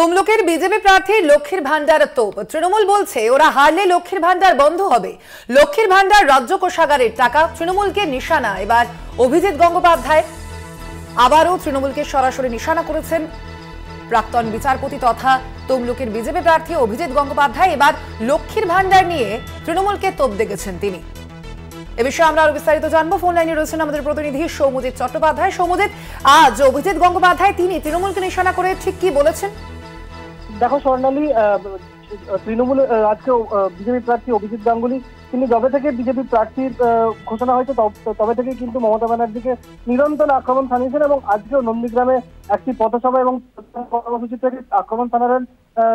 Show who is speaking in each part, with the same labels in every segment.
Speaker 1: তমলুকের বিজেপি প্রার্থী লক্ষ্মীর ভান্ডার তোপ। তৃণমূল বলছে ওরা হারলে লক্ষ্মীর ভান্ডার বন্ধ হবে। লক্ষ্মীর ভান্ডার রাজ্য কোষাগারের টাকা, তৃণমূলকে নিশানা এবার অভিজিৎ গঙ্গোপাধ্যায়। আবারও তৃণমূলকে সরাসরি নিশানা করেছেন প্রাক্তন বিচারপতি তথা তমলুকের বিজেপি প্রার্থী অভিজিৎ গঙ্গোপাধ্যায়। এবার লক্ষ্মীর ভান্ডার নিয়ে তৃণমূলকে তোপ দেখেছেন তিনি। এ বিষয়ে আমরা আরো বিস্তারিত জানবো। ফোন লাইনে রয়েছেন আমাদের প্রতিনিধি সৌমজিৎ চট্টোপাধ্যায়। সৌমজিৎ, আজ অভিজিৎ গঙ্গোপাধ্যায় তিনি তৃণমূলকে নিশানা করে ঠিক কি বলেছেন?
Speaker 2: দেখো স্বর্ণালী, তৃণমূল আজকে বিজেপি প্রার্থী অভিজিৎ গাঙ্গুলি তিনি যবে থেকে বিজেপি প্রার্থীর ঘোষণা হয়েছে তবে থেকে কিন্তু মমতা ব্যানার্জিকে নিরন্তর আক্রমণ থামিয়েছেন এবং আজকেও নন্দীগ্রামে একটি পথসভা এবং কর্মসূচি থেকে আক্রমণ থানালেন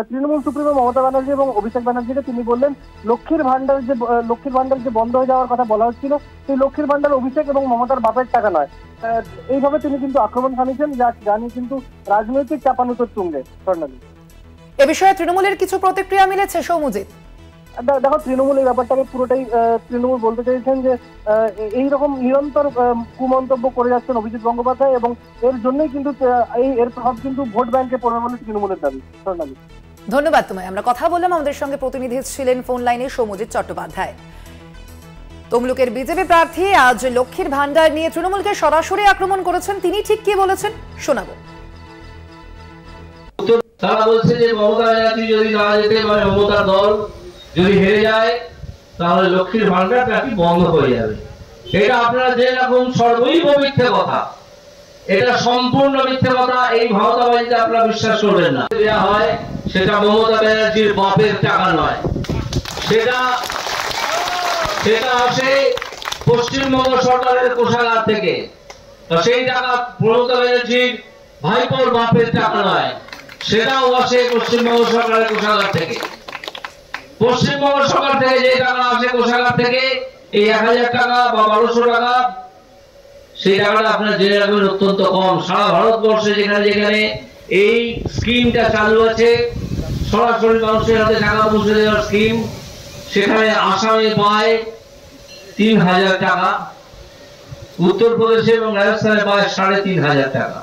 Speaker 2: তৃণমূল সুপ্রিমো মমতা ব্যানার্জি এবং অভিষেক ব্যানার্জিকে। তিনি বললেন লক্ষ্মীর ভান্ডার যে বন্ধ হয়ে যাওয়ার কথা বলা হচ্ছিল, সেই লক্ষ্মীর ভান্ডার অভিষেক এবং মমতার বাপের টাকা নয়। এইভাবে তিনি কিন্তু আক্রমণ থামিয়েছেন, যা নিয়ে কিন্তু রাজনৈতিক চাপানুতোর তুঙ্গে। স্বর্ণালী,
Speaker 1: এ বিষয়ে তৃণমূলের কিছু প্রতিক্রিয়া মিলেছে সৌমজিৎ?
Speaker 2: দেখো, তৃণমূল এই ব্যাপারটাকে পুরোটাই তৃণমূল বলতে চাইছেন যে এইরকম নিরন্তর কুমন্তব্য করে যাচ্ছেন অভিজিৎ গঙ্গোপাধ্যায় এবং এর জন্যই কিন্তু এর প্রভাব কিন্তু ভোট ব্যাংকে পড়বে বলে তৃণমূলের দাবি। স্বর্ণালী,
Speaker 1: ধন্যবাদ তোমায়। আমরা কথা বললাম, আমাদের সঙ্গে প্রতিনিধি ছিলেন ফোন লাইনে সৌমজিৎ চট্টোপাধ্যায়। তমলুকের বিজেপি প্রার্থী আজ লক্ষ্মীর ভান্ডার নিয়ে তৃণমূলকে সরাসরি আক্রমণ করেছেন। তিনি ঠিক কি বলেছেন শোনাবো।
Speaker 3: তারা বলছে যে মমতা ব্যানার্জি যদি না যেতে পারে, মমতার দল যদি হেরে যায়, তাহলে লক্ষ্মীর ভান্ডারটা কি বন্ধ হয়ে যাবে। এটা আপনারা যে রকম সর্বৈব মিথ্যে কথা, এটা সম্পূর্ণ মিথ্যে কথা। এই মমতাবাজিতে আপনারা বিশ্বাস করবেন না। দেওয়া হয় সেটা মমতা ব্যানার্জির বাপের টাকা নয়, সেটা আসে পশ্চিমবঙ্গ সরকারের কোষাগার থেকে। সেই টাকা মমতা ব্যানার্জির ভাইপোর বাপের টাকা নয়, সেটাও আসে পশ্চিমবঙ্গ সরকারের কোষাগার থেকে। পশ্চিমবঙ্গ সরকার থেকে যে টাকা আসে কোষাগার থেকে, এই 1000 টাকা বা 1200 টাকা, সেই টাকাটা আপনার জেনে রাখবেন অত্যন্ত কম। সারা ভারতবর্ষে যেখানে যেখানে এই স্কিমটা চালু আছে, সরাসরি মানুষের হাতে টাকা পৌঁছে দেওয়ার স্কিম, সেখানে আসামে পায় 3000 টাকা, উত্তরপ্রদেশে এবং রাজস্থানে পায় 3500 টাকা।